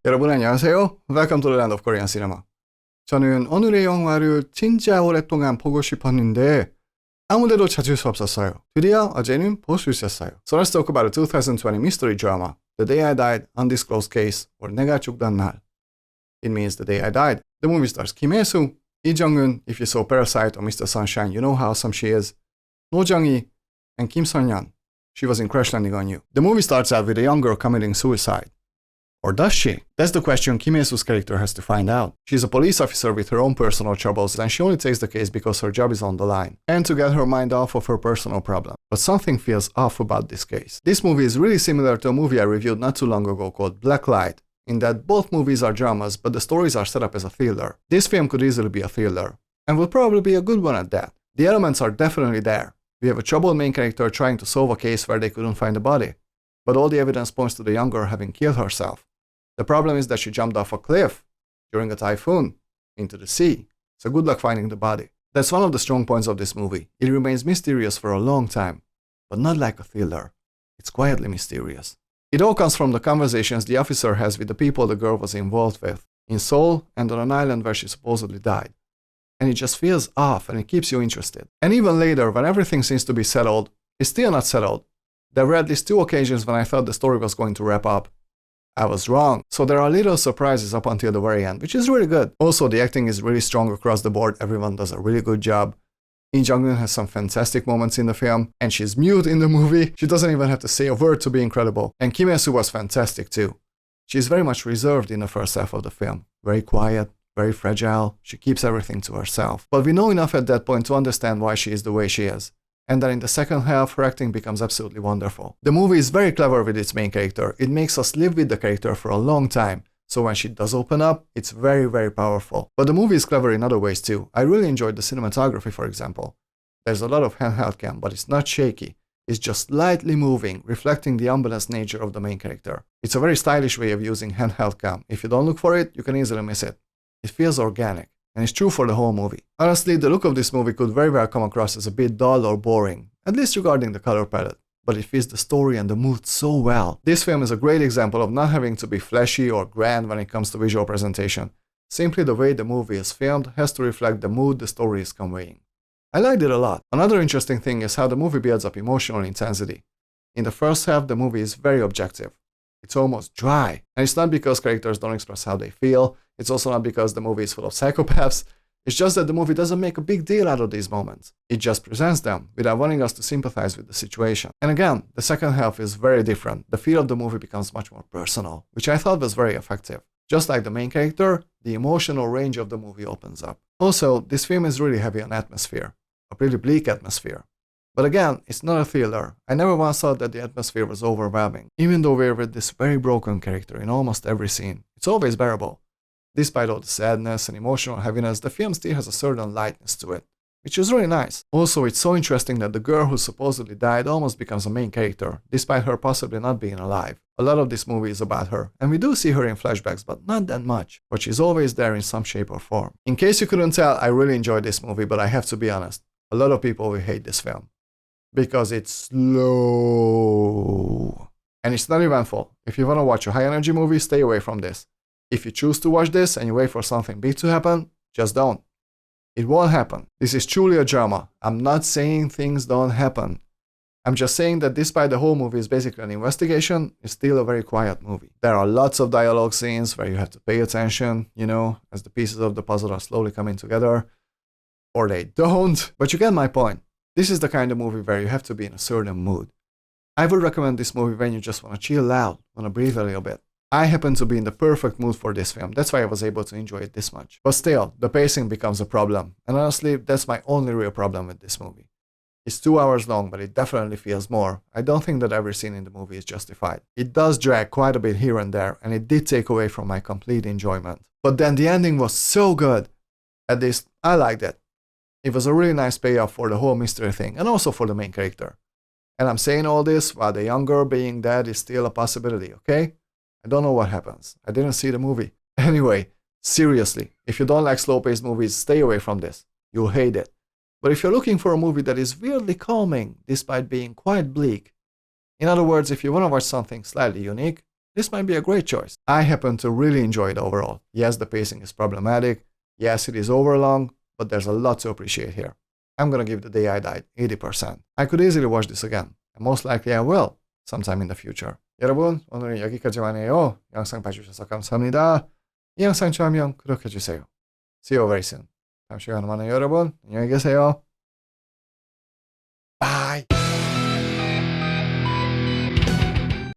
여러분 안녕하세요. Welcome to the land of Korean cinema. 저는 오늘의 영화를 진짜 오랫동안 보고 싶었는데 아무데도 찾을 수 없었어요. 드디어 어제는 볼 수 있었어요. So let's talk about a 2020 mystery drama, The Day I Died, Undisclosed Case, or 내가 죽던 날. It means The Day I Died. The movie stars Kim Hye-soo, Lee Jung-eun. If you saw Parasite or Mr. Sunshine, you know how awesome she is. No Jeong-eui, and Kim Son-yeon. She was in Crash Landing on You. The movie starts out with a young girl committing suicide. Or does she? That's the question Kim Hye-soo's character has to find out. She's a police officer with her own personal troubles, and she only takes the case because her job is on the line, and to get her mind off of her personal problem. But something feels off about this case. This movie is really similar to a movie I reviewed not too long ago called Black Light, in that both movies are dramas, but the stories are set up as a thriller. This film could easily be a thriller, and will probably be a good one at that. The elements are definitely there. We have a troubled main character trying to solve a case where they couldn't find the body, but all the evidence points to the young girl having killed herself. The problem is that she jumped off a cliff during a typhoon into the sea, so good luck finding the body. That's one of the strong points of this movie. It remains mysterious for a long time, but not like a thriller. It's quietly mysterious. It all comes from the conversations the officer has with the people the girl was involved with, in Seoul and on an island where she supposedly died. And it just feels off and it keeps you interested. And even later, when everything seems to be settled, it's still not settled. There were at least 2 occasions when I thought the story was going to wrap up. I was wrong. So there are little surprises up until the very end, which is really good. Also, the acting is really strong across the board. Everyone does a really good job. Jung-eun has some fantastic moments in the film, and she's mute in the movie. She doesn't even have to say a word to be incredible. And Kim Hye-soo was fantastic too. She's very much reserved in the first half of the film. Very quiet, very fragile. She keeps everything to herself. But we know enough at that point to understand why she is the way she is. And then in the second half, her acting becomes absolutely wonderful. The movie is very clever with its main character. It makes us live with the character for a long time. So when she does open up, it's very, very powerful. But the movie is clever in other ways too. I really enjoyed the cinematography, for example. There's a lot of handheld cam, but it's not shaky. It's just slightly moving, reflecting the unbalanced nature of the main character. It's a very stylish way of using handheld cam. If you don't look for it, you can easily miss it. It feels organic. And it's true for the whole movie. Honestly, the look of this movie could very well come across as a bit dull or boring, at least regarding the color palette, but it fits the story and the mood so well. This film is a great example of not having to be flashy or grand when it comes to visual presentation. Simply the way the movie is filmed has to reflect the mood the story is conveying. I liked it a lot. Another interesting thing is how the movie builds up emotional intensity. In the first half, the movie is very objective. It's almost dry. And it's not because characters don't express how they feel. It's also not because the movie is full of psychopaths. It's just that the movie doesn't make a big deal out of these moments. It just presents them without wanting us to sympathize with the situation. And again, the second half is very different. The feel of the movie becomes much more personal, which I thought was very effective. Just like the main character, the emotional range of the movie opens up. Also, this film is really heavy on atmosphere. A pretty bleak atmosphere. But again, it's not a thriller. I never once thought that the atmosphere was overwhelming. Even though we're with this very broken character in almost every scene, it's always bearable. Despite all the sadness and emotional heaviness, the film still has a certain lightness to it, which is really nice. Also, it's so interesting that the girl who supposedly died almost becomes a main character, despite her possibly not being alive. A lot of this movie is about her, and we do see her in flashbacks, but not that much. But she's always there in some shape or form. In case you couldn't tell, I really enjoyed this movie, but I have to be honest, a lot of people will hate this film. Because it's slow. And it's not eventful. If you want to watch a high-energy movie, stay away from this. If you choose to watch this and you wait for something big to happen, just don't. It won't happen. This is truly a drama. I'm not saying things don't happen. I'm just saying that despite the whole movie is basically an investigation, it's still a very quiet movie. There are lots of dialogue scenes where you have to pay attention, as the pieces of the puzzle are slowly coming together. Or they don't. But you get my point. This is the kind of movie where you have to be in a certain mood. I would recommend this movie when you just want to chill out, want to breathe a little bit. I happen to be in the perfect mood for this film, that's why I was able to enjoy it this much. But still, the pacing becomes a problem, and honestly, that's my only real problem with this movie. It's 2 hours long, but it definitely feels more. I don't think that every scene in the movie is justified. It does drag quite a bit here and there, and it did take away from my complete enjoyment. But then the ending was so good. At least, I liked it. It was a really nice payoff for the whole mystery thing, and also for the main character. And I'm saying all this while the young girl being dead is still a possibility, okay? I don't know what happens. I didn't see the movie. Anyway, seriously, if you don't like slow-paced movies, stay away from this. You'll hate it. But if you're looking for a movie that is weirdly calming, despite being quite bleak, in other words, if you want to watch something slightly unique, this might be a great choice. I happen to really enjoy it overall. Yes, the pacing is problematic. Yes, it is overlong, but there's a lot to appreciate here. I'm gonna give The Day I Died 80%. I could easily watch this again, and most likely I will, sometime in the future. 여러분, 오늘은 여기까지만 해요. 영상 봐주셔서 감사합니다. 이 영상 좋아하면 구독해주세요. See you very soon. 다음 시간에 만나요, 여러분. 안녕히 계세요.